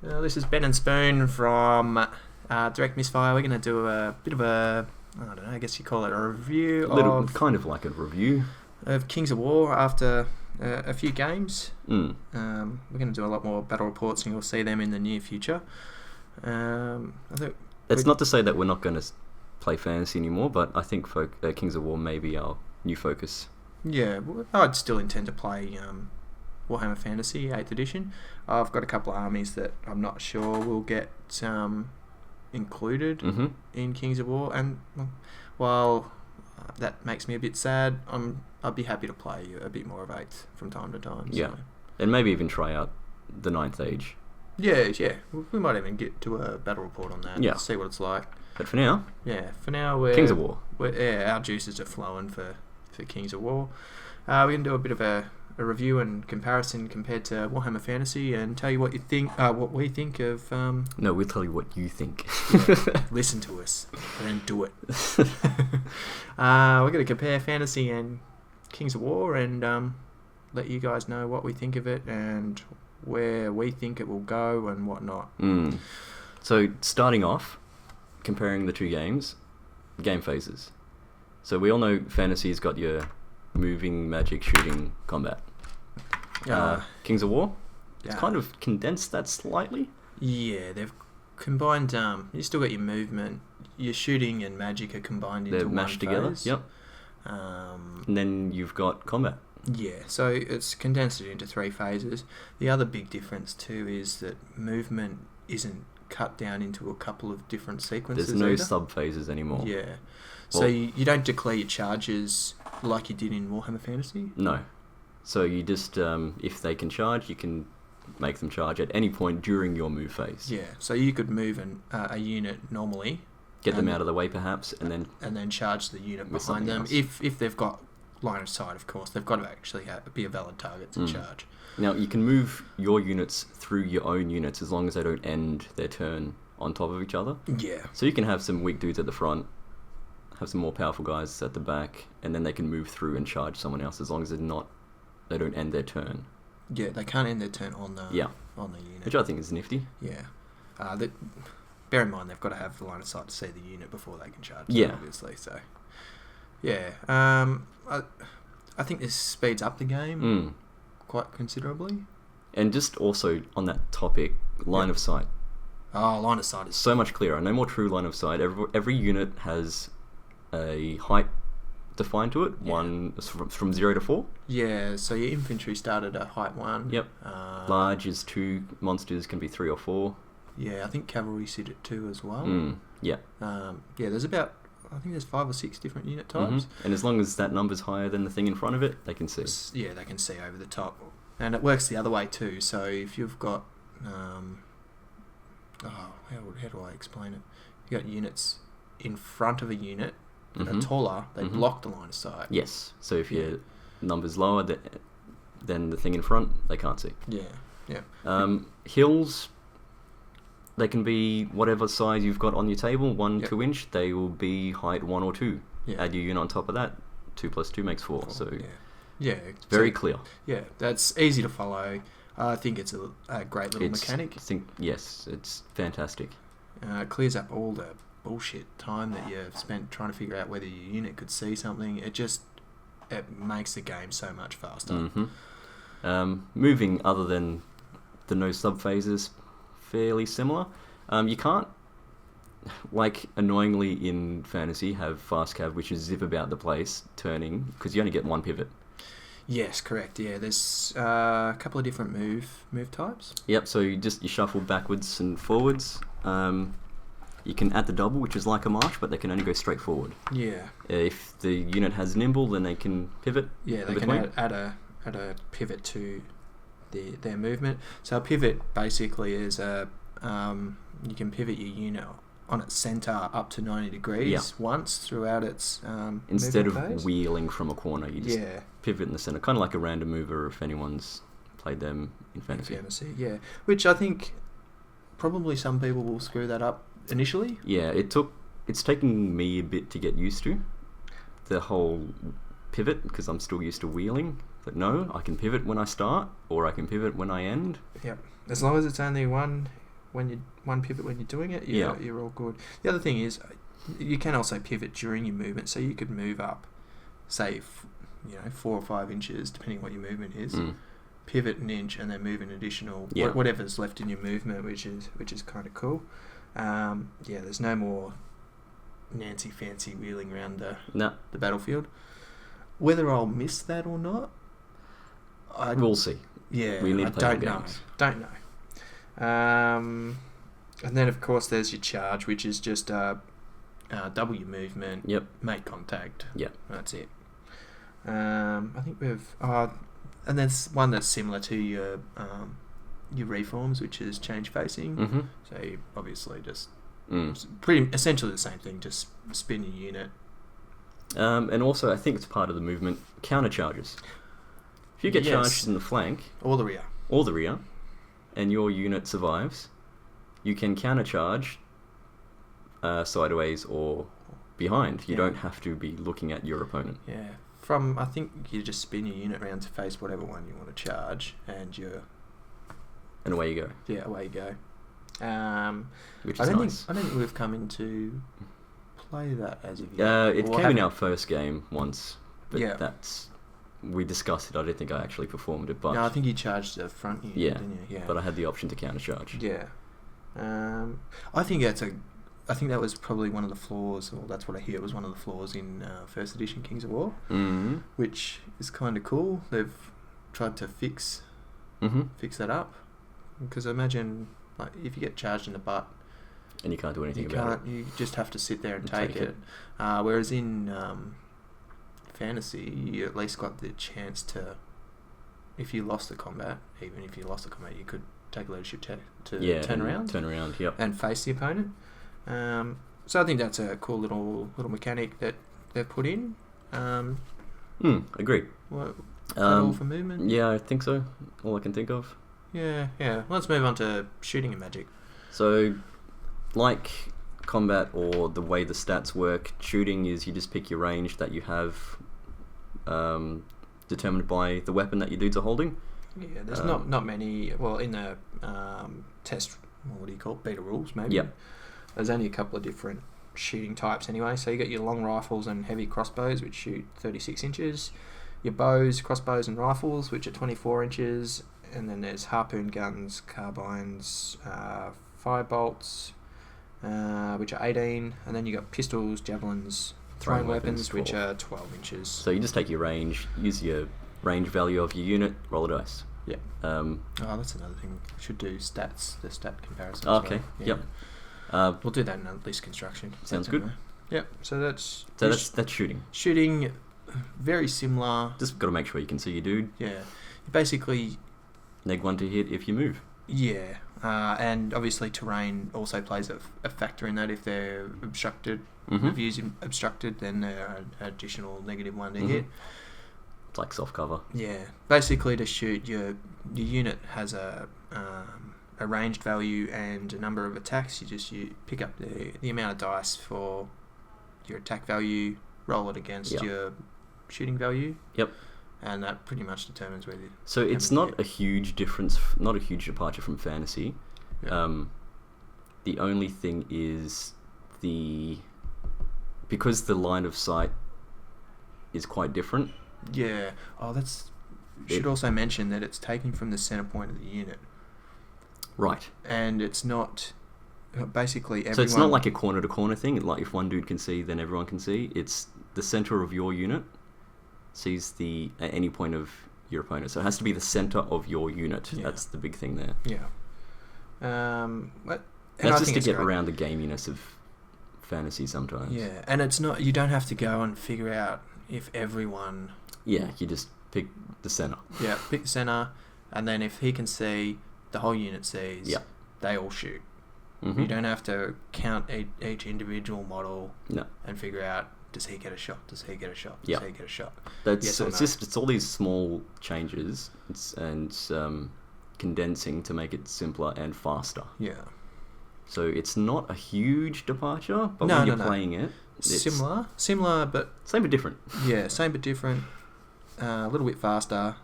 This is Ben and Spoon from Direct Misfire. We're going to do a bit of I don't know, I guess you call it a review Kind of like a review of Kings of War after a few games. Mm. We're going to do a lot more battle reports, and you'll see them in the near future. I think It's not to say that we're not going to play fantasy anymore, but I think Kings of War may be our new focus. Yeah, I'd still intend to play Warhammer Fantasy 8th edition. I've got a couple of armies that I'm not sure will get included in Kings of War, and while that makes me a bit sad, I'd be happy to play a bit more of 8th from time to time. Yeah, so. And maybe even try out the 9th Age. Yeah. We might even get to a battle report on that. Yeah. See what it's like. But for now, we're Kings of War. Our juices are flowing for Kings of War. We're going to do a bit of a review and comparison compared to Warhammer Fantasy, and tell you what you think, what we think of. No, we'll tell you what you think. Listen to us and then do it. We're going to compare Fantasy and Kings of War, and let you guys know what we think of it and where we think it will go and whatnot. So starting off, comparing the two games, game phases. So we all know Fantasy's got your moving, magic, shooting, combat. Kings of War, it's kind of condensed that slightly. Yeah, they've combined. You still got your movement, your shooting and magic are combined into one phase. They're mashed together. Yep. And then you've got combat. Yeah, so it's condensed it into 3 phases. The other big difference too is that movement isn't cut down into a couple of different sequences. There's no sub-phases anymore. Yeah. So you don't declare your charges like you did in Warhammer Fantasy? No. So you just, if they can charge, you can make them charge at any point during your move phase. Yeah, so you could move a unit normally. Get them out of the way perhaps, and then charge the unit behind them. If they've got line of sight, of course. They've got to actually be a valid target to charge. Now, you can move your units through your own units as long as they don't end their turn on top of each other. Yeah. So you can have some weak dudes at the front, have some more powerful guys at the back, and then they can move through and charge someone else as long as they don't end their turn. Yeah, they can't end their turn on the unit. Which I think is nifty. Yeah. Bear in mind, they've got to have the line of sight to see the unit before they can charge. Yeah. Obviously, so... Yeah. I think this speeds up the game quite considerably. And just also on that topic, line of sight. Oh, line of sight is so much clearer. No more true line of sight. Every unit has a height defined to it. One from 0 to 4. Yeah. So your infantry start at a height 1. Yep. Large is 2. Monsters can be 3 or 4. Yeah, I think cavalry sit at 2 as well. Yeah. There's about, I think there's 5 or 6 different unit types. And as long as that number's higher than the thing in front of it, they can see. Yeah, they can see over the top. And it works the other way too. So if you've got... how do I explain it? You've got units in front of a unit that are taller, they block the line of sight. Yes. So if your number's lower than the thing in front, they can't see. Yeah. Hills... They can be whatever size you've got on your table, 1 2 inch. They will be height 1 or 2. Yeah. Add your unit on top of that. 2 plus 2 makes 4. So it's very clear. Yeah, that's easy to follow. I think it's a great little mechanic. Yes, it's fantastic. It clears up all the bullshit time that you've spent trying to figure out whether your unit could see something. It makes the game so much faster. Moving other than the no sub phases. Fairly similar. You can't, annoyingly in Fantasy, have fast cav, which is zip about the place, turning, because you only get 1 pivot. Yes, correct. Yeah, there's a couple of different move types. Yep. So you shuffle backwards and forwards. You can add the double, which is like a march, but they can only go straight forward. Yeah. If the unit has nimble, then they can pivot. Yeah, they can add a pivot to their movement. So a pivot basically is you can pivot your unit on its center up to 90 degrees once throughout its instead of phase. Wheeling from a corner, you just pivot in the center, kind of like a random mover if anyone's played them in Fantasy. Which I think probably some people will screw that up initially. Yeah, it's taken me a bit to get used to the whole pivot because I'm still used to wheeling. But no, I can pivot when I start, or I can pivot when I end. Yep. As long as it's only one one pivot when you're doing it, Yeah. you're all good. The other thing is, you can also pivot during your movement, so you could move up, say, 4 or 5 inches, depending what your movement is. Pivot an inch and then move an additional whatever's left in your movement, which is kind of cool. There's no more Nancy fancy wheeling around the battlefield. Whether I'll miss that or not, we'll see. Yeah, we need to play games. Don't know. And then of course there's your charge, which is just double your movement. Yep. Make contact. Yep. That's it. I think we've and there's one that's similar to your reforms, which is change facing. Mm-hmm. So you obviously just pretty essentially the same thing. Just spin your unit. And also, I think it's part of the movement, counter charges. If you get charged in the flank or the rear, and your unit survives, you can counter charge sideways or behind. You don't have to be looking at your opponent. Yeah. I think you just spin your unit around to face whatever one you want to charge, and away you go. Yeah, away you go. Which is nice. I don't think we've come into play that as of yet. It came in our first game once, but yeah. We discussed it. I don't think I actually performed it, but no, I think you charged the front unit, didn't you? Yeah, but I had the option to counter charge. Yeah, I think that was probably one of the flaws, or that's what I hear was one of the flaws in first edition Kings of War, which is kind of cool. They've tried to fix that up, because imagine like if you get charged in the butt and you can't do anything about it. You just have to sit there and take it. Whereas in fantasy, you at least got the chance to, if you lost the combat, you could take a leadership to turn around, yep, and face the opponent. So I think that's a cool little mechanic that they've put in. Agreed. What, all for movement? Yeah, I think so. All I can think of. Yeah. Let's move on to shooting and magic. So, like combat or the way the stats work, shooting is you just pick your range that you have determined by the weapon that your dudes are holding. Yeah, there's not many. Well, in the test, what do you call it? Beta rules, maybe. Yep. There's only a couple of different shooting types anyway. So you got your long rifles and heavy crossbows, which shoot 36 inches. Your bows, crossbows, and rifles, which are 24 inches. And then there's harpoon guns, carbines, fire bolts, which are 18. And then you got pistols, javelins, throwing weapons, which are 12 inches. So you just take your range, use your range value of your unit, roll a dice. Yeah. That's another thing. We should do stats, the stat comparison. Okay. Yeah. Yep. We'll do that in a list construction. Sounds good. Yep. So that's shooting. Shooting, very similar. Just got to make sure you can see your dude. Yeah. You basically neg 1 to hit if you move. Yeah. And obviously terrain also plays a factor in that. If they're obstructed, the view's obstructed, then they're an additional -1 to hit. It's like soft cover. Yeah. Basically, to shoot, your unit has a ranged value and a number of attacks. You pick up the amount of dice for your attack value, roll it against your shooting value. Yep. And that pretty much determines whether. So it's not a huge difference, not a huge departure from fantasy. Yeah. The only thing is because the line of sight is quite different. Yeah. Oh, should also mention that it's taken from the center point of the unit. Right. And it's not basically everyone. So it's not like a corner to corner thing. Like if one dude can see, then everyone can see. It's the center of your unit sees at any point of your opponent. So it has to be the center of your unit. Yeah. That's the big thing there. Yeah. That's just to get around the gaminess of fantasy sometimes. Yeah, and it's not. You don't have to go and figure out if everyone. Yeah, you just pick the center. Yeah, pick the center, and then if he can see, the whole unit sees. Yeah. They all shoot. You don't have to count each individual model. No. And figure out. Does he get a shot? Does he get a shot? Does he get a shot? It's all these small changes and condensing to make it simpler and faster. Yeah. So it's not a huge departure, but when you're playing it, it's similar, but same but different. Yeah, same but different. A little bit faster.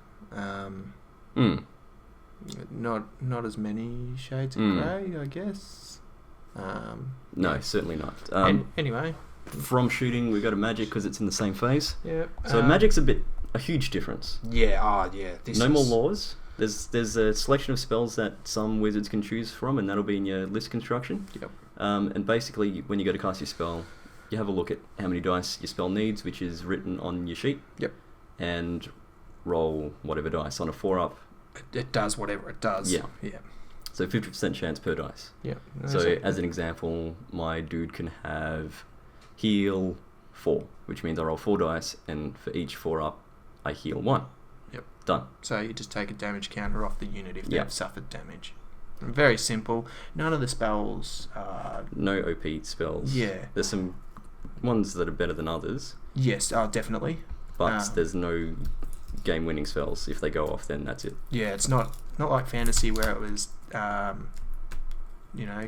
Not as many shades of grey, I guess. No, certainly not. Anyway, from shooting, we go to magic because it's in the same phase. Yeah. So magic's a huge difference. Yeah. No more laws. There's a selection of spells that some wizards can choose from, and that'll be in your list construction. Yep. And basically, when you go to cast your spell, you have a look at how many dice your spell needs, which is written on your sheet. Yep. And roll whatever dice. On a 4-up, it does whatever it does. Yeah. Yeah. So 50% chance per dice. Yeah. So as an example, my dude can have heal 4, which means I roll 4 dice, and for each 4-up, I heal 1. Yep. Done. So you just take a damage counter off the unit if they've suffered damage. Very simple. None of the spells are... No OP spells. Yeah. There's some ones that are better than others. Yes, definitely. But there's no game-winning spells. If they go off, then that's it. Yeah, it's not like fantasy where it was,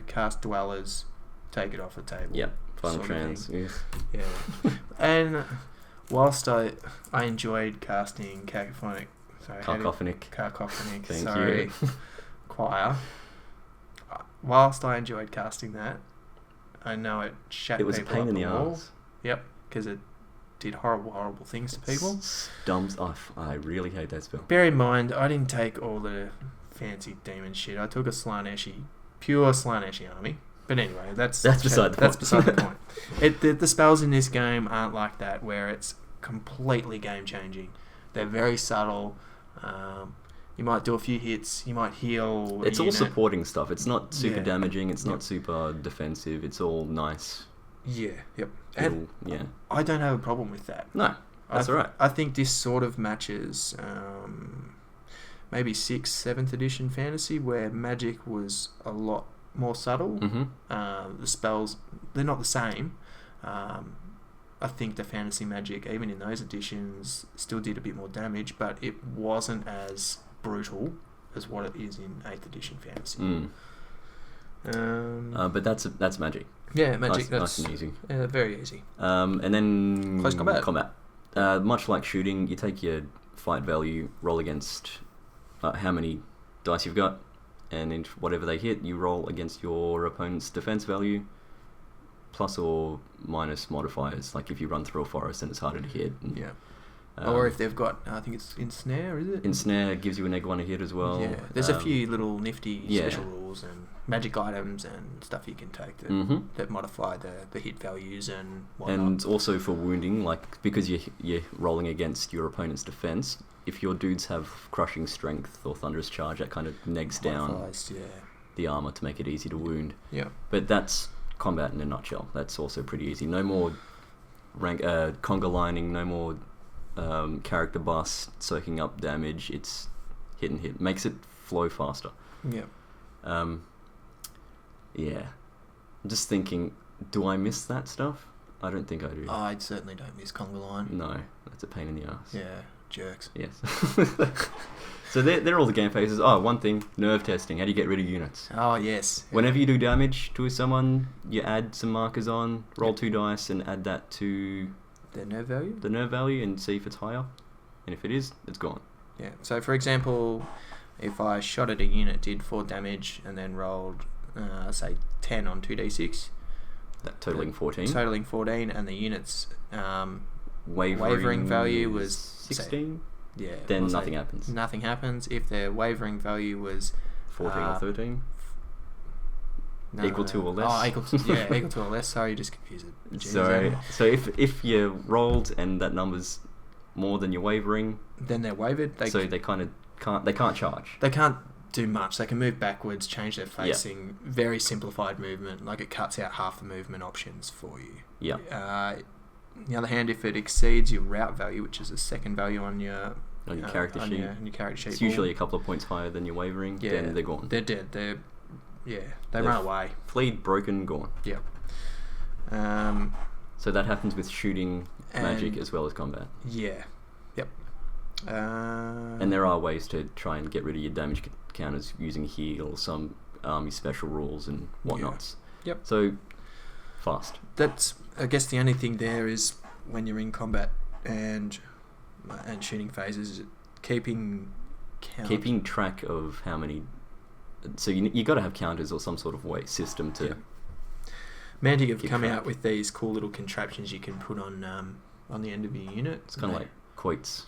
cast dwellers, take it off the table. Yeah, final sort of trans. thing. Yeah. And whilst I enjoyed casting cacophonic... Cacophonic. Thank you. Choir. Whilst I enjoyed casting that, I know it shat It was a people pain up in the the wall. arse. Yep, because it did horrible things to people. Stumps off. I really hate that spell. Bear in mind, I didn't take all the fancy demon shit. I took a pure Slaneshi army. But anyway, that's beside the point. The spells in this game aren't like that, where it's completely game changing. They're very subtle. You might do a few hits. You might heal. It's all supporting stuff. It's not super damaging. It's not super defensive. It's all nice. Yeah. Yep. And I don't have a problem with that. No, that's all right. I think this sort of matches maybe 6th, 7th edition fantasy, where magic was a lot more subtle. Mm-hmm. The spells, they're not the same. I think the fantasy magic, even in those editions, still did a bit more damage, but it wasn't as brutal as what it is in 8th edition fantasy. But that's magic. Yeah, magic. Nice and easy. Very easy. And then close combat. Much like shooting, you take your fight value, roll against how many dice you've got, and in whatever they hit, you roll against your opponent's defense value, plus or minus modifiers. Like if you run through a forest, then it's harder to hit. And, or if they've got, I think it's Ensnare, is it? Ensnare gives you a -1 a hit as well. Yeah, there's a few little nifty special rules and magic items and stuff you can take that modify the hit values and whatnot. And also for wounding, like because you're rolling against your opponent's defense, if your dudes have crushing strength or thunderous charge, that kind of negs down the armor to make it easy to wound. Yeah. But that's combat in a nutshell. That's also pretty easy. No more conga lining, no more character bus soaking up damage. It's hit and hit. Makes it flow faster. Yeah. Yeah. I'm just thinking, do I miss that stuff? I don't think I do. I certainly don't miss conga line. No, that's a pain in the ass. Yeah, jerks. Yes. So they're all the game phases. Oh, one thing, nerve testing. How do you get rid of units? Oh, yes. Whenever you do damage to someone, you add some markers on, roll 2 dice and add that to the nerve value and see if it's higher. And if it is, it's gone. Yeah. So, for example, if I shot at a unit, did 4 damage, and then rolled, say, 10 on 2d6. That totaling 14. Totaling 14, and the unit's wavering value was 16. Yeah. Then nothing happens. Nothing happens. If their wavering value was 14 or 13. Equal to or less. Oh, equal to or less. Sorry, you just confused it. Sorry. So if you rolled and that number's more than your wavering, then they're wavered. They can't charge. They can't do much. They can move backwards, change their facing. Yep. Very simplified movement. Like it cuts out half the movement options for you. Yeah. On the other hand, if it exceeds your route value, which is the second value on your character sheet, it's usually a couple of points higher than your wavering. Yeah, then they're gone. They're dead. They're run away. Fleed, broken, gone. Yeah. So that happens with shooting, magic as well as combat. Yeah. Yep. And there are ways to try and get rid of your damage counters using heal, some army special rules and whatnots. Yeah. Yep. So fast. That's, I guess, the only thing there is when you're in combat and shooting phases, keeping count. Keeping track of how many... So you got to have counters or some sort of way system to... Yeah. Mantic have keep come track. out with these cool little contraptions you can put on the end of your unit. It's kind of like quotes.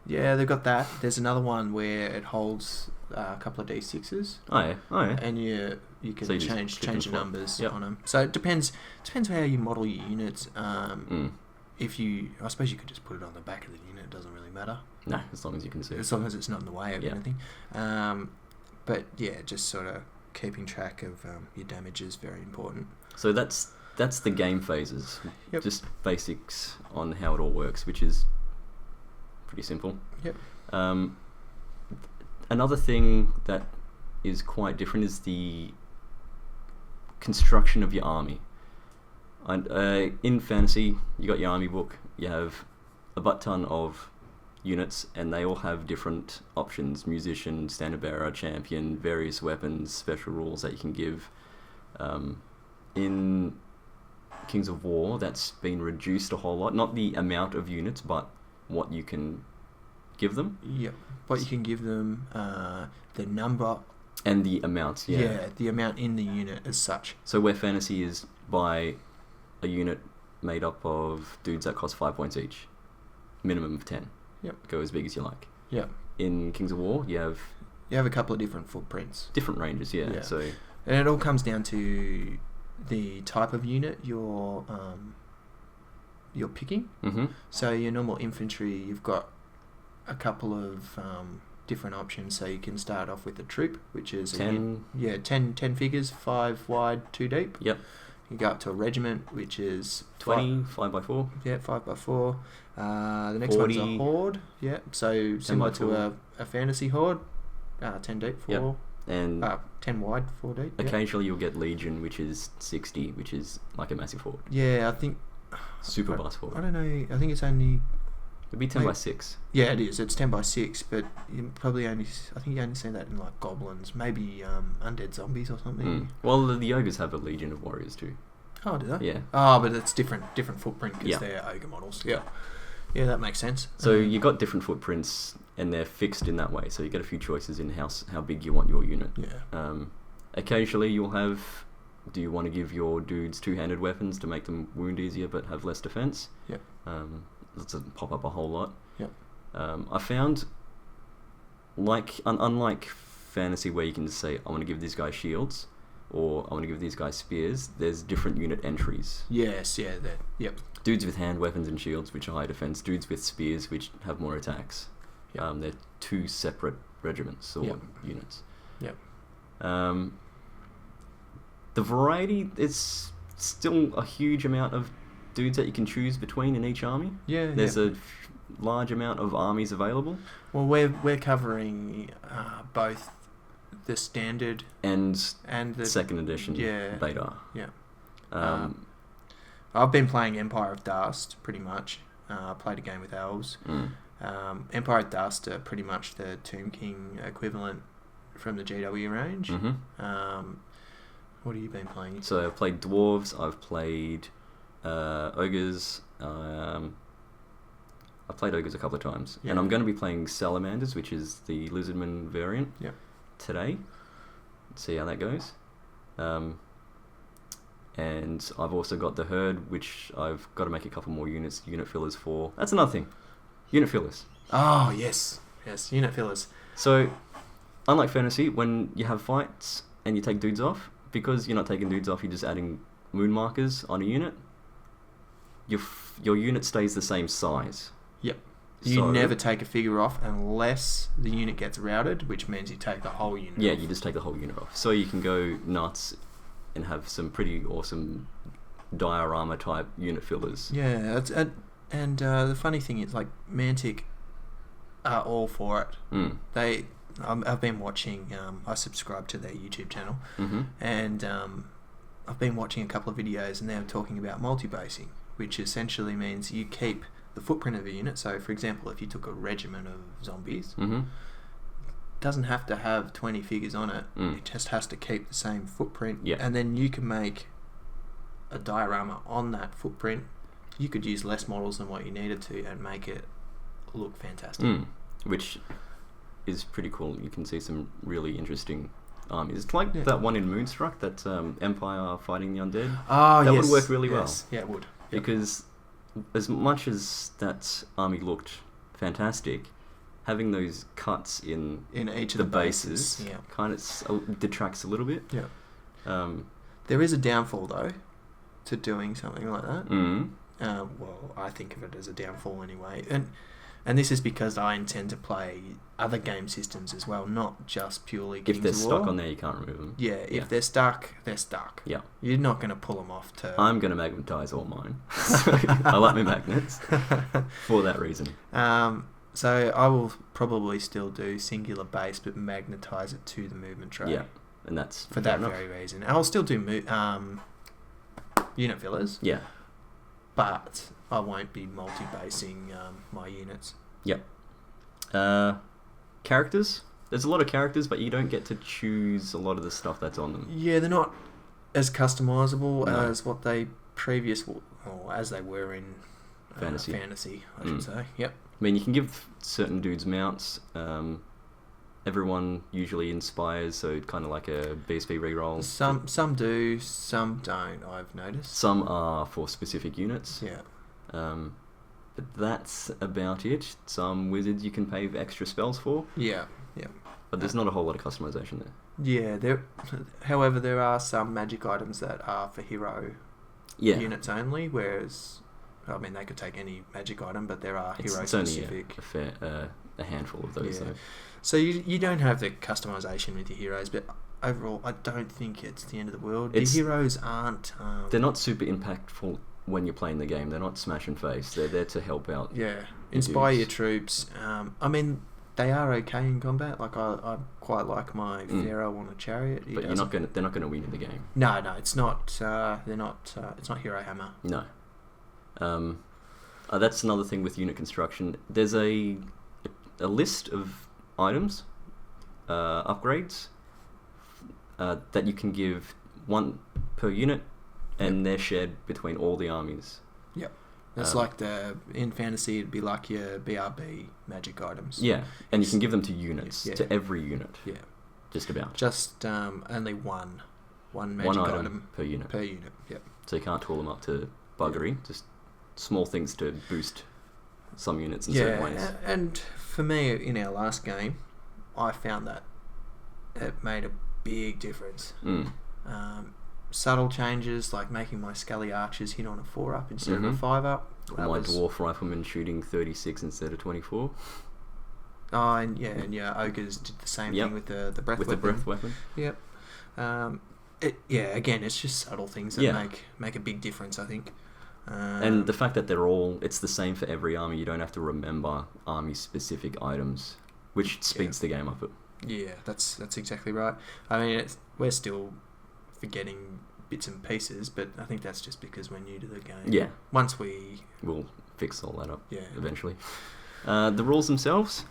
Yeah, they've got that. There's another one where it holds a couple of D6s. Oh yeah. And you can So you just change click and the flip. numbers Yep. on them. So it depends how you model your units. If you, I suppose you could just put it on the back of the unit. It doesn't really matter. No, as long as you can see. As long as it's not in the way of Yeah. anything. But yeah, just sort of keeping track of your damage is very important. So that's the game phases. Yep. Just basics on how it all works, which is pretty simple. Yep. Another thing that is quite different is the construction of your army. In fantasy, you got your army book. You have a butt ton of units, and they all have different options: musician, standard bearer, champion, various weapons, special rules that you can give. In Kings of War, that's been reduced a whole lot. Not the amount of units, but what you can give them. Yep. What you can give them, the number. And the amounts, yeah. Yeah, the amount in the unit as such. So where fantasy is by a unit made up of dudes that cost 5 points each. Minimum of 10. Yep. Go as big as you like. Yep. In Kings of War, you have a couple of different footprints. different ranges, yeah. Yeah. So And it all comes down to the type of unit you're picking. mhm. So your normal infantry, you've got a couple of different options. So you can start off with a troop, which is 10. 10 figures, 5 wide, 2 deep. Yep. You go up to a regiment, which is 20, 5x4. 5x4. The next one's a 40. horde. Yeah, so similar to 4. a fantasy horde. 10 deep, 4. Yep. And 10 wide, 4 deep. Yeah. occasionally you'll get Legion, which is 60, which is like a massive horde. Yeah, I think. Super bus I horde. don't know. I think it's only. It'd be 10 by Wait. 6. Yeah, it is. It's 10 by 6, but you probably only. I think you only see that in like goblins, maybe undead zombies or something. Mm. Well, the ogres have a Legion of warriors too. Oh, do they? Yeah. Oh, but it's different footprint because Yeah. they're ogre models. Yeah. Yeah, that makes sense. So you got different footprints, and they're fixed in that way. So you get a few choices in how big you want your unit. Yeah. Occasionally you'll have. Do you want to give your dudes two-handed weapons to make them wound easier but have less defense? Yep. That's pop up a whole lot. Yep. I found, unlike fantasy where you can just say, I want to give these guys shields, or I want to give these guys spears, there's different unit entries. Yes. Yeah. That. Yep. Dudes with hand weapons and shields, which are high defense. Dudes with spears, which have more attacks. Yep. They're two separate regiments or Yep. units. Yep. The variety is still a huge amount of dudes that you can choose between in each army. Yeah. There's yeah. a large amount of armies available. Well, we're covering both the standard And and the second edition yeah. beta. Yeah. Um, I've been playing Empire of Dust pretty much. I played a game with elves. mm. Empire of Dust are pretty much the Tomb King equivalent from the GW range. Mhm. What have you been playing? So I've played dwarves. I've played ogres. I've played ogres a couple of times, Yeah. and I'm going to be playing salamanders, which is the lizardman variant. Yep. Today. Let's see how that goes. And I've also got the herd, which I've got to make a couple more unit fillers for. That's another thing. Unit fillers. Oh, yes. Yes, unit fillers. So, unlike fantasy, when you have fights and you take dudes off, because you're not taking dudes off, you're just adding moon markers on a unit, your unit stays the same size. Yep. You never take a figure off unless the unit gets routed, which means you take the whole unit Yeah, off. you just take the whole unit off. So you can go nuts and have some pretty awesome diorama type unit fillers. Yeah, and the funny thing is, like, Mantic are all for it. Mm. I've been watching. I subscribe to their YouTube channel, Mm-hmm. and I've been watching a couple of videos, and they're talking about multi-basing, which essentially means you keep the footprint of a unit. So, for example, if you took a regiment of zombies, Mm-hmm. it doesn't have to have 20 figures on it. Mm. It just has to keep the same footprint. Yeah. And then you can make a diorama on that footprint. You could use less models than what you needed to and make it look fantastic. Mm. Which is pretty cool. You can see some really interesting armies. It's like that one in Moonstruck, that Empire fighting the undead. Oh, that yes. would work really well. Yeah, it would. Because as much as that army looked fantastic, having those cuts in each of the the bases kind of detracts a little bit. Yeah. There is a downfall though to doing something like that. Well, I think of it as a downfall anyway, and this is because I intend to play other game systems as well, not just purely Kings If they're of War. stuck on there, you can't remove them. Yeah, if they're stuck, they're stuck. Yeah. You're not going to pull them off to... I'm going to magnetize all mine. I like my magnets for that reason. So I will probably still do singular base, but magnetize it to the movement tray. Yeah, and that's for that very reason. I'll still do unit fillers. Yeah. But I won't be multi-basing my units. Yep. Characters. There's a lot of characters, but you don't get to choose a lot of the stuff that's on them. Yeah, they're not as customizable as what they as they were in fantasy, I should say. Yep. I mean, you can give certain dudes mounts. Everyone usually inspires, so kind of like a BSB reroll. Some do, some don't. I've noticed. Some are for specific units. Yeah. But that's about it. Some wizards you can pay extra spells for. Yeah. Yeah. But there's not a whole lot of customization there. Yeah. However, there are some magic items that are for hero units only, whereas, I mean, they could take any magic item, but there are hero specific. It's only a handful of those. Yeah. Though. So you don't have the customization with your heroes, but overall, I don't think it's the end of the world. The heroes aren't... they're not super impactful when you're playing the game. They're not smash and face. They're there to help out. Yeah. Inspire your troops. I mean, they are okay in combat. Like, I quite like my Pharaoh on a chariot. But they're not going to win in the game. No, it's not... they're not... it's not Hero Hammer. No. That's another thing with unit construction. There's a list of items, upgrades, that you can give one per unit, and they're shared between all the armies. Yep. It's like in fantasy, it'd be like your BRB magic items. Yeah, and you can give them to units, to every unit. Yeah. Just about. Just only one magic item per unit. Per unit, yep. So you can't tool them up to buggery, just small things to boost some units in certain ways. And for me, in our last game, I found that it made a big difference. Subtle changes, like making my Scully archers hit on a 4-up instead of a 5-up. My dwarf rifleman shooting 36 instead of 24. Oh, and your ogres did the same thing with the breath weapon. With the breath weapon. Yep. Again, it's just subtle things that make a big difference, I think. And the fact that it's the same for every army, you don't have to remember army-specific items, which speeds the game up. Yeah, that's exactly right. I mean, we're still forgetting bits and pieces, but I think that's just because we're new to the game. Yeah. We'll fix all that up eventually. The rules themselves,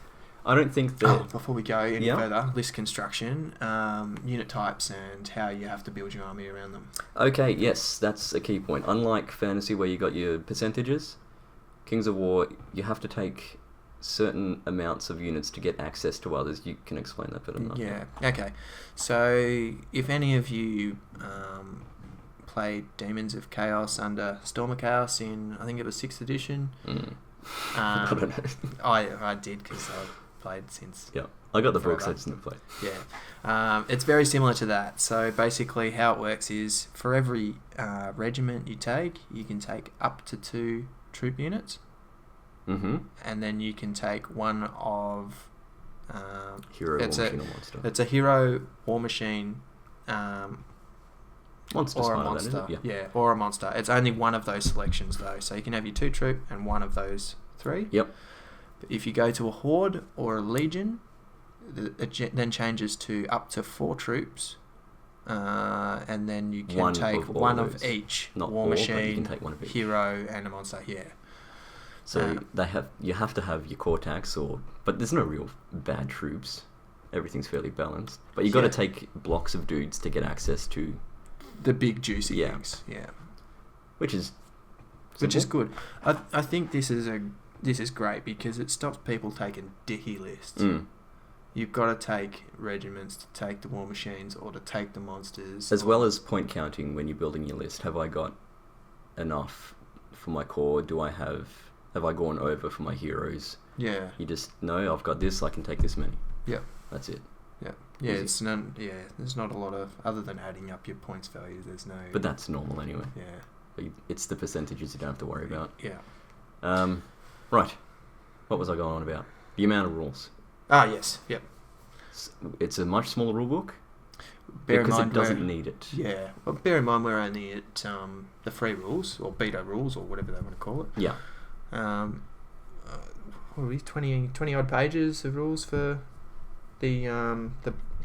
I don't think that... before we go any further, list construction, unit types, and how you have to build your army around them. Okay, yes, that's a key point. Unlike fantasy where you got your percentages, Kings of War, you have to take certain amounts of units to get access to others. You can explain that better than I can. Yeah, okay. So, if any of you played Demons of Chaos under Storm of Chaos in, I think it was 6th edition. I don't know. I did, because I've played since... Yeah, I got the books, I just never played. Yeah. It's very similar to that. So, basically, how it works is, for every regiment you take, you can take up to 2 troop units. And then you can take one of hero, war machine, or monster. It's a hero, war machine, monster, or a monster. Or a monster. It's only one of those selections though, so you can have your 2 troop and one of those 3. Yep. But if you go to a horde or a legion, it then changes to up to 4 troops. And then you can take one of each. Not war all, machine, but you can take one of each. Hero, and a monster. Yeah. So you have to have your Cortex, but there's no real bad troops. Everything's fairly balanced. But you got to take blocks of dudes to get access to the big juicy things. Yeah. Which is good. I think this is great because it stops people taking dicky lists. you've got to take regiments to take the war machines or to take the monsters. As well as point counting when you're building your list. Have I got enough for my core? Have I gone over for my heroes? Yeah. You just know I've got this, I can take this many. Yeah. That's it. Yeah. Yeah, it's none. Yeah, there's not a lot of, other than adding up your points values, there's no... But that's normal anyway. Yeah. It's the percentages you don't have to worry about. Yeah. Right. What was I going on about? The amount of rules. Ah, yes. Yep. It's a much smaller rule book. Bear because in mind it doesn't need it. Yeah. Well, bear in mind we're only at the free rules, or beta rules, or whatever they want to call it. Yeah. What are we, 20 odd pages of rules for the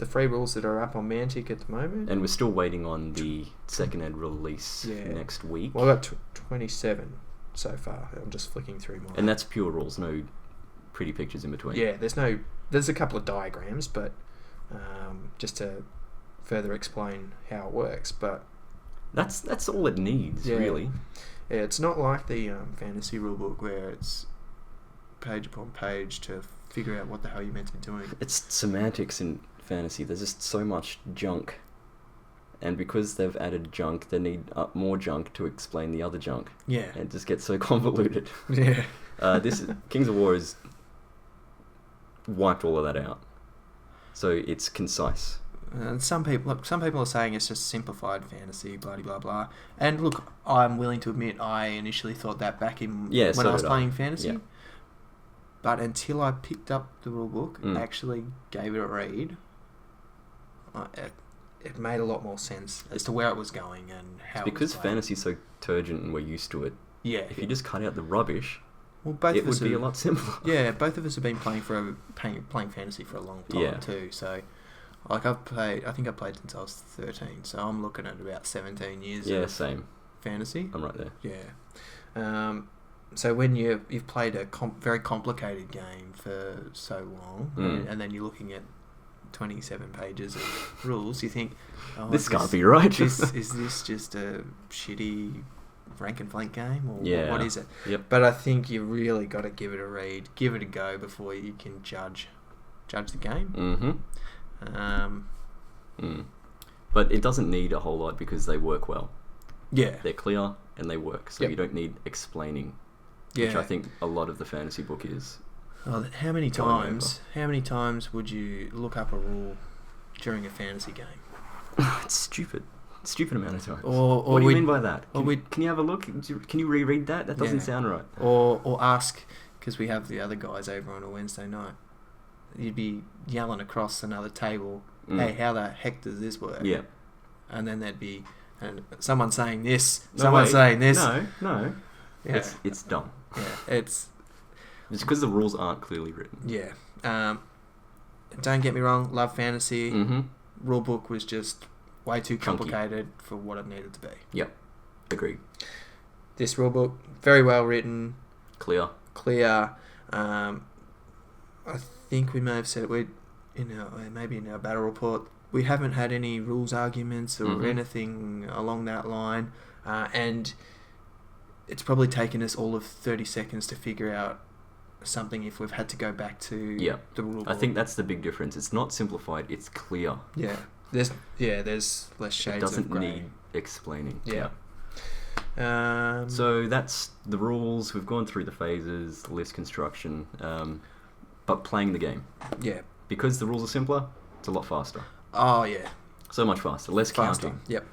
free rules that are up on Mantic at the moment. And we're still waiting on the second-hand release next week. Well, I got 27 so far. I'm just flicking through mine. And that's pure rules, no pretty pictures in between. Yeah, there's a couple of diagrams, but just to further explain how it works. But that's all it needs, really. Yeah, it's not like the fantasy rulebook where it's page upon page to figure out what the hell you're meant to be doing. It's semantics in fantasy. There's just so much junk. And because they've added junk, they need more junk to explain the other junk. Yeah. And it just gets so convoluted. Yeah. Kings of War has wiped all of that out. So it's concise. And some people are saying it's just simplified fantasy, blah blah blah. And look, I'm willing to admit I initially thought that back when I was playing fantasy. Yeah. But until I picked up the rulebook and actually gave it a read, it made a lot more sense as to where it was going and how. It's because fantasy's so turgent and we're used to it. Yeah. If you just cut out the rubbish, it would be a lot simpler. Yeah, both of us have been playing fantasy for a long time too. So, like I think I've played since I was 13. So I'm looking at about 17 years. Yeah, same. Fantasy. I'm right there. Yeah. So when you've played a very complicated game for so long, and then you're looking at 27 pages of rules, you think, this can't be right. Is this just a shitty rank and flank game, or what is it? Yep. But I think you really got to give it a read, give it a go before you can judge the game. But it doesn't need a whole lot because they work well. Yeah. They're clear and they work, so you don't need explaining. Which I think a lot of the fantasy book is. Oh, how many times would you look up a rule during a fantasy game? It's stupid. Stupid amount of times. Or what do you mean by that? Can you have a look? Can you reread that? That doesn't sound right. Or ask, because we have the other guys over on a Wednesday night. You'd be yelling across another table, hey, how the heck does this work? Yeah. And then there'd be someone saying this, saying this. No. Yeah. It's dumb. Yeah, it's because the rules aren't clearly written. Yeah. Don't get me wrong, love fantasy. Rule book was just way too complicated for what it needed to be. Yep. Agreed. This rule book, very well written. Clear. I think we may have said it maybe in our battle report. We haven't had any rules arguments or anything along that line. And it's probably taken us all of 30 seconds to figure out something if we've had to go back to the rule book. I think that's the big difference. It's not simplified, it's clear. Yeah. There's less shades of grey. It doesn't need explaining. Yeah. So that's the rules. We've gone through the phases, the list construction, but playing the game. Yeah. Because the rules are simpler, it's a lot faster. Oh, yeah. So much faster. Less counting. Yep.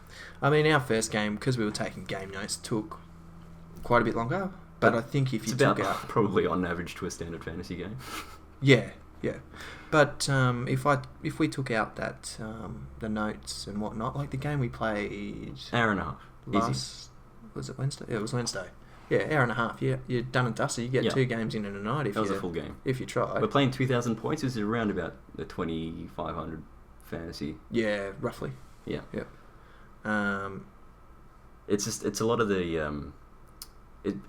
I mean, our first game, because we were taking game notes, took quite a bit longer. But I think if you took out... probably on average to a standard fantasy game. Yeah. But if we took out that the notes and whatnot, like the game we played... Hour and a half. Easy. Was it Wednesday? Yeah, it was Wednesday. Yeah, hour and a half. Yeah, you're done and dusted. You get 2 games in a night. That was a full game. If you try. We're playing 2,000 points. This is around about the 2,500 fantasy. Yeah, roughly. Yeah. It's a lot of the...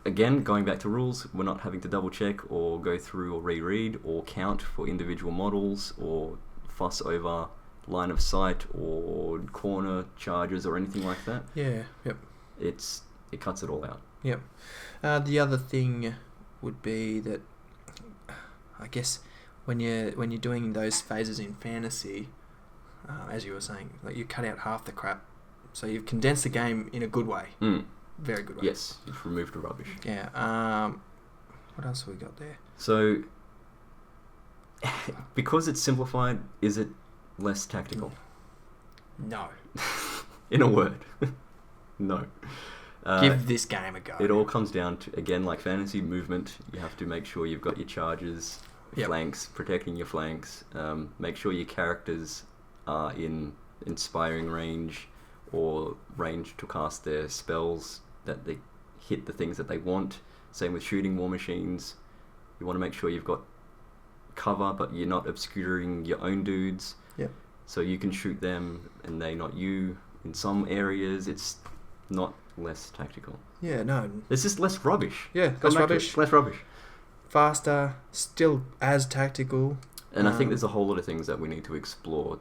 again, going back to rules, we're not having to double check or go through or reread or count for individual models or fuss over line of sight or corner charges or anything like that. Yeah, yep. It cuts it all out. Yep. The other thing would be that I guess when you're doing those phases in fantasy, as you were saying, like you cut out half the crap, so you've condensed the game in a good way, very good way. Yes, you've removed the rubbish. Yeah. What else have we got there? So, because it's simplified, is it less tactical? No. In a word, no. Give this game a go. It all comes down to, again, like fantasy movement. You have to make sure you've got your charges, flanks, protecting your flanks. Make sure your characters are in inspiring range or range to cast their spells, that they hit the things that they want. Same with shooting war machines. You want to make sure you've got cover, but you're not obscuring your own dudes. Yep. So you can shoot them and they not you. In some areas, it's not less tactical. Yeah, no. It's just less rubbish. Yeah, less rubbish. Less rubbish. Faster, still as tactical. And I think there's a whole lot of things that we need to explore.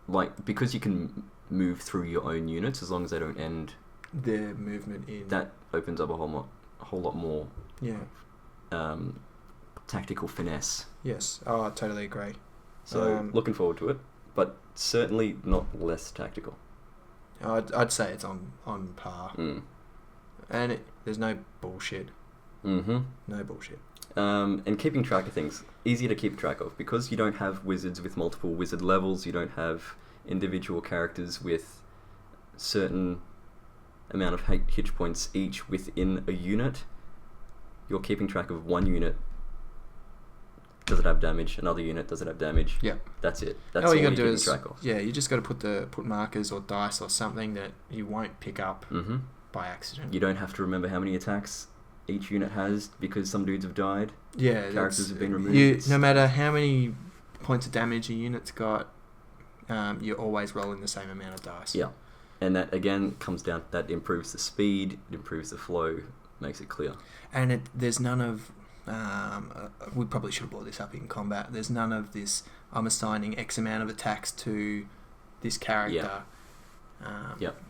Like, because you can move through your own units as long as they don't end their movement in. That opens up a whole lot more. Yeah. Tactical finesse. Yes. Oh, I totally agree. So looking forward to it, but certainly not less tactical. I'd say it's on par. And there's no bullshit. Mm-hmm. No bullshit. And keeping track of things, easier to keep track of, because you don't have wizards with multiple wizard levels, you don't have individual characters with certain amount of hit points each within a unit. You're keeping track of one unit. Does it have damage? Another unit, does it have damage? Yeah. That's it. That's all all you got to you're do keeping track of. Yeah, you just got to put markers or dice or something that you won't pick up by accident. You don't have to remember how many attacks each unit has because some dudes have died. Yeah, characters have been removed. No matter how many points of damage a unit's got, you're always rolling the same amount of dice. Yeah, and that again comes down. That improves the speed, it improves the flow, makes it clear. And there's none of. We probably should have brought this up in combat. There's none of this. I'm assigning X amount of attacks to this character.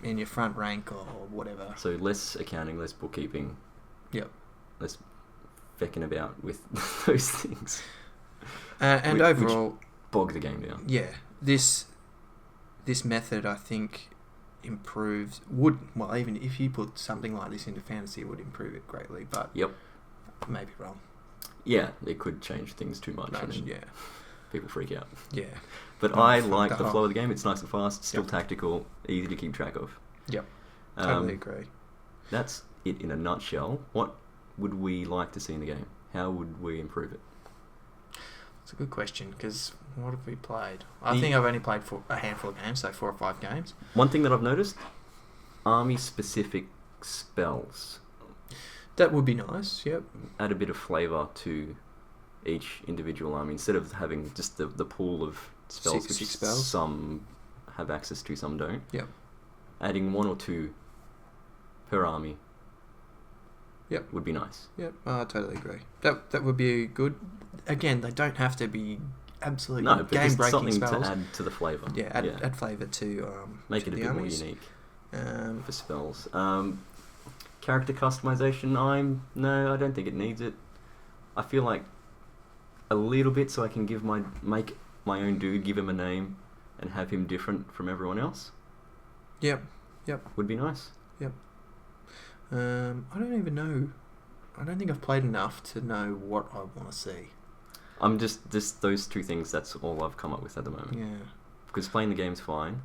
In your front rank or whatever. So less accounting, less bookkeeping. Yep. Less fecking about with those things. And overall, which bog the game down. Yeah, this method I think improves. Even if you put something like this into fantasy, it would improve it greatly. But I may be wrong. Yeah, it could change things too much. Yeah. People freak out. Yeah. But I like the flow of the game. It's nice and fast, still tactical, easy to keep track of. Yep. Totally agree. That's it in a nutshell. What would we like to see in the game? How would we improve it? It's a good question, because what have we played? I think I've only played for a handful of games, so 4 or 5 games. One thing that I've noticed, army-specific spells. That would be nice, yep. Add a bit of flavour to each individual army, instead of having just the pool of spells, six which spells. Some have access to, some don't. Yep. Adding 1 or 2 per army. Yep. Would be nice. Yep, I totally agree. That would be good. Again, they don't have to be absolutely game-breaking something spells. to add to the flavour. Yeah, add flavour to make to it a the bit armies. more unique for spells. Character customization, I don't think it needs it. I feel like a little bit, so I can make my own dude, give him a name, and have him different from everyone else. Yep. Would be nice. Yep. I don't even know. I don't think I've played enough to know what I want to see. I'm just those two things. That's all I've come up with at the moment. Yeah. Because playing the game's fine.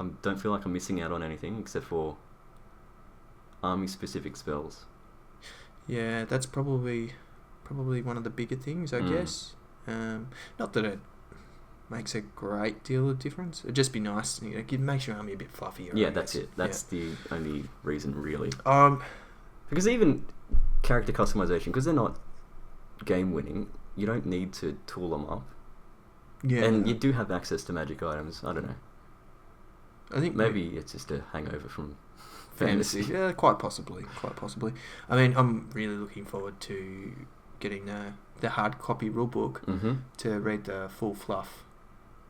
I don't feel like I'm missing out on anything except for army-specific spells. Yeah, that's probably one of the bigger things, I guess. Not that it makes a great deal of difference. It'd just be nice, it makes your army a bit fluffier. Yeah, that's it. That's the only reason, really. Because even character customization, because they're not game-winning, you don't need to tool them up. Yeah. And you do have access to magic items. I don't know. I think maybe it's just a hangover from fantasy. Yeah, quite possibly. I mean, I'm really looking forward to getting the hard copy rulebook to read the full fluff,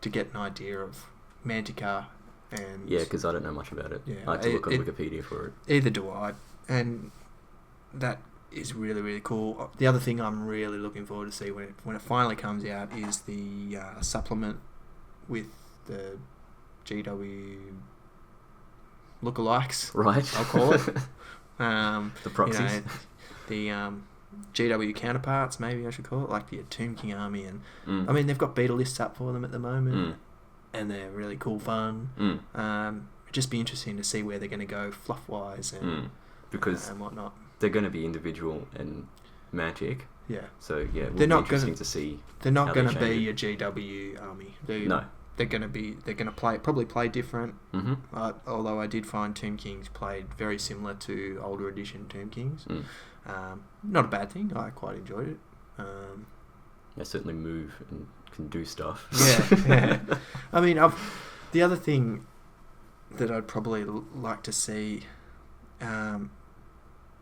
to get an idea of Manticore and... Yeah, because I don't know much about it. Yeah, I had to look on Wikipedia for it. Either do I. And that is really, really cool. The other thing I'm really looking forward to see when it finally comes out is the supplement with the GW lookalikes. Right. I'll call it. The proxies. You know, the GW counterparts, maybe I should call it, like the Tomb King army. And Mm. I mean, they've got beta lists up for them at the moment, Mm. and they're really cool fun. Mm. It'd just be interesting to see where they're going to go fluff-wise and, Because and whatnot. they're going to be individual and magic. Yeah. So, yeah, it will They're be not interesting gonna- to see. They're not how going they to be change your GW army. No. They're going to probably play different. Mm-hmm. Although I did find Tomb Kings played very similar to older edition Tomb Kings. Mm. Not a bad thing. I quite enjoyed it. They certainly move and can do stuff. Yeah. I mean, the other thing that I'd probably like to see,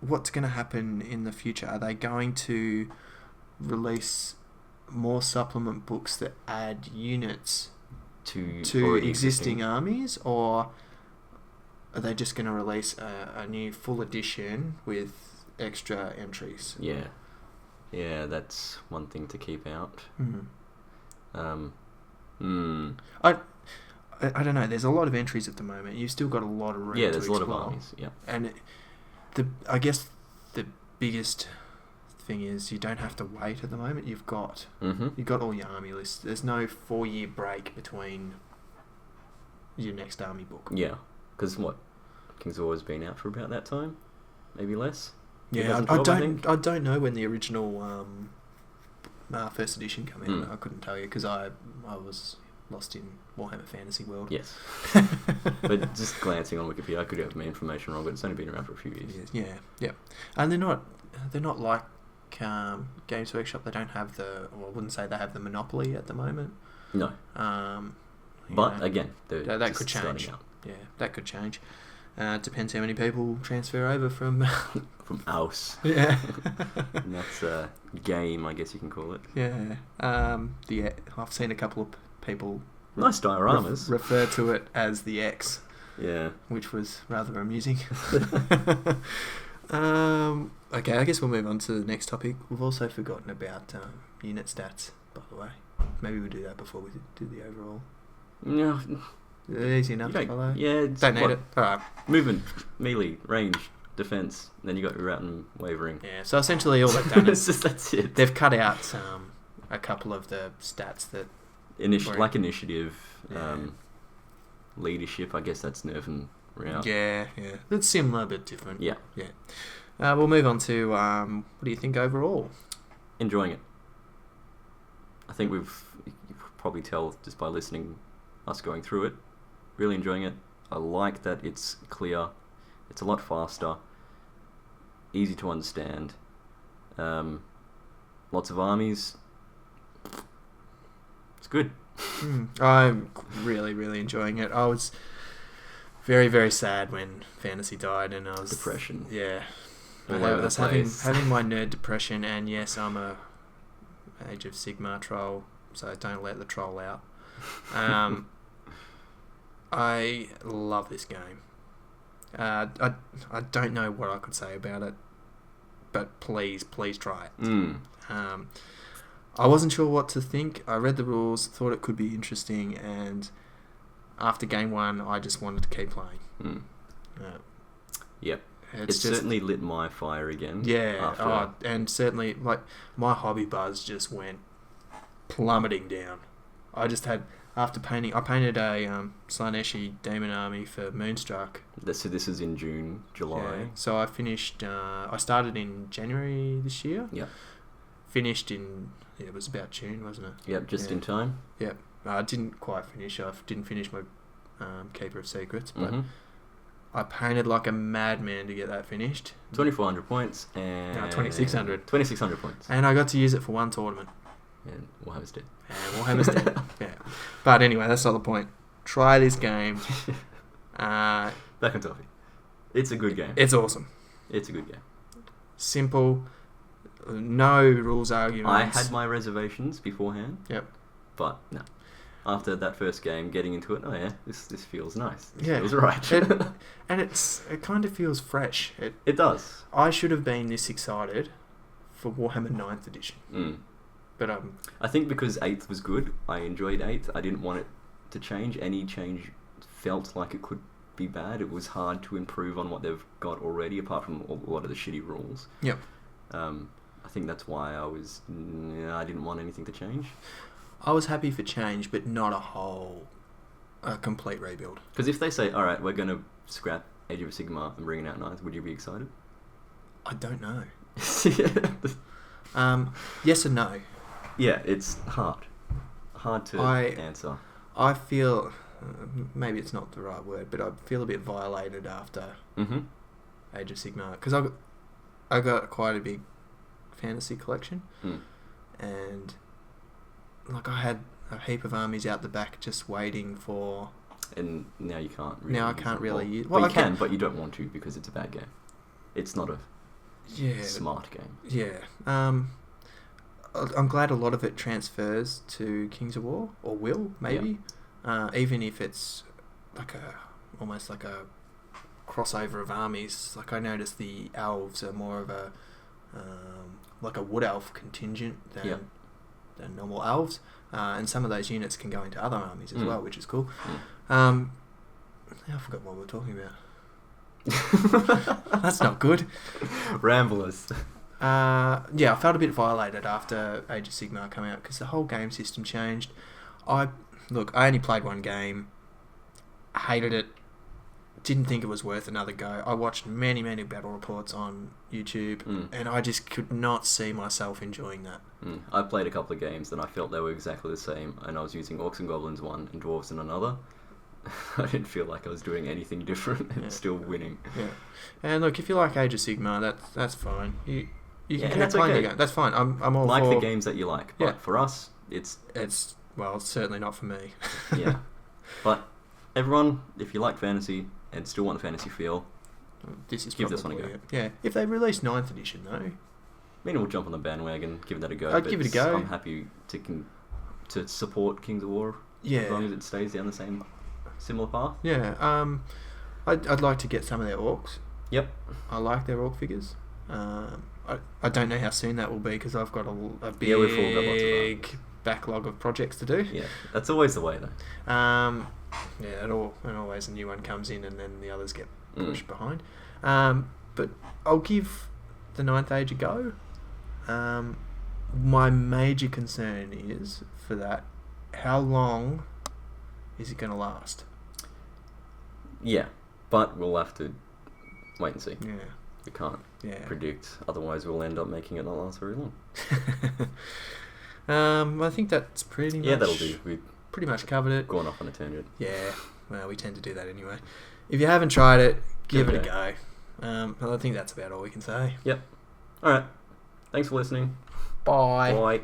what's going to happen in the future? Are they going to release more supplement books that add units to to already existing armies, or are they just going to release a new full edition with extra entries? Yeah. Yeah, that's one thing to keep out. I don't know. There's a lot of entries at the moment. You've still got a lot of room. Yeah, to there's a lot explore. of armies. Yeah. And I guess the biggest thing is you don't have to wait at the moment. You've got all your army lists. There's no 4-year break between your next army book. Yeah, because Kings of War has been out for about that time, maybe less. Yeah, 2012, I don't know when the original first edition came out. Mm. I couldn't tell you because I was lost in Warhammer Fantasy World. Yes. But just glancing on Wikipedia, I could have my information wrong, but it's only been around for a few years. Yeah. And they're not like Games Workshop. They don't have I wouldn't say they have the monopoly at the moment. No. But again, that just could change. starting out. Yeah, that could change. Depends how many people transfer over from. From Aus. Yeah. And that's a game, I guess you can call it. Yeah. I've seen a couple of people. Nice dioramas. Refer to it as the X. Yeah. Which was rather amusing. Okay, I guess we'll move on to the next topic. We've also forgotten about unit stats, by the way. Maybe we'll do that before we do the overall. No. Easy enough to follow. Yeah, it's Don't need it. Alright. Movement, melee, range, defense. Then you got your route and wavering. Yeah, so essentially all they've done is that's it. they've cut out a couple of the stats that... Like initiative, Yeah. leadership, I guess that's nerve and route. Yeah. It's similar but different. Yeah. We'll move on to what do you think overall? Enjoying it. I think you could probably tell just by listening, us going through it. Really enjoying it. I like that it's clear. It's a lot faster. Easy to understand. Lots of armies. It's good. I'm really, really enjoying it. I was very, very sad when Fantasy died, and I was... Depression. Yeah. All I over was the place. having my nerd depression, and yes, I'm a Age of Sigmar troll, so don't let the troll out. I love this game. I don't know what I could say about it, but please try it. I wasn't sure what to think. I read the rules, thought it could be interesting, and after game one, I just wanted to keep playing. Yep. It's It just, certainly lit my fire again. yeah, after and certainly, like, my hobby buzz just went plummeting down. I just had, after painting, I painted a Slaneshi Demon Army for Moonstruck. So this is in June, July. Yeah. So I finished, I started in January this year. Yeah. Finished in, it was about June, wasn't it? Yep, just in time. Yep. I didn't quite finish. I didn't finish my Keeper of Secrets, but I painted like a madman to get that finished. 2,400 points and... No, 2,600. 2,600 points. And I got to use it for one tournament. And Warhammer's dead. And Warhammer's dead. Yeah. But anyway, that's not the point. Try this game. Back on topic. It's a good game. It's awesome. It's a good game. Simple. No rules arguments. I had my reservations beforehand. Yep. But no. after that first game, getting into it, oh yeah, this feels nice. This Yeah. feels right. And it kind of feels fresh. It does. I should have been this excited for Warhammer 9th edition. But I think because 8th was good, I enjoyed 8th. I didn't want it to change. Any change felt like it could be bad. It was hard to improve on what they've got already, apart from a lot of the shitty rules. Yep. I think that's why I didn't want anything to change. I was happy for change, but not a complete rebuild. Because if they say, alright, we're going to scrap Age of Sigmar and bring it out 9th, would you be excited? I don't know. Yes and no. Yeah, it's hard to answer. I feel, maybe it's not the right word, but I feel a bit violated after Age of Sigmar, because I got quite a big fantasy collection, and like I had a heap of armies out the back just waiting for. And now you can't. Now I can't really use. Well, you can, but you don't want to because it's a bad game. It's not a smart game. Yeah. I'm glad a lot of it transfers to Kings of War, or will maybe, even if it's like almost like a crossover of armies. Like I noticed the elves are more of a like a wood elf contingent than normal elves, and some of those units can go into other armies as well, which is cool. I forgot what we were talking about. That's not good. Ramblers. I felt a bit violated after Age of Sigmar came out because the whole game system changed. I only played one game, hated it, didn't think it was worth another go. I watched many battle reports on YouTube, and I just could not see myself enjoying that. I played a couple of games and I felt they were exactly the same, and I was using Orcs and Goblins one and Dwarves in another. I didn't feel like I was doing anything different and still winning. Yeah, and look, if you like Age of Sigmar, that's fine. You can keep playing the game. That's fine. I'm all like for the games that you like, but for us, it's certainly not for me. Yeah, but everyone, if you like fantasy and still want the fantasy feel, give this one a go. Yeah, if they release 9th edition though, I mean, we'll jump on the bandwagon, give that a go. I'd give it a go. I'm happy to support Kings of War as long as it stays down the same similar path. Yeah, I'd like to get some of their orcs. Yep, I like their orc figures. I don't know how soon that will be because I've got a big we've all got lots of backlog of projects to do. Yeah, that's always the way though. And always a new one comes in and then the others get pushed behind. But I'll give the 9th Age a go. My major concern is for that, how long is it going to last? Yeah, but we'll have to wait and see. Yeah. We can't predict, otherwise we'll end up making it not last very long. I think that's pretty much... Yeah, that'll do. We've pretty much covered it. Gone off on a tangent. Yeah, well, we tend to do that anyway. If you haven't tried it, give it a go. I think that's about all we can say. Yep. Alright. Thanks for listening. Bye. Bye.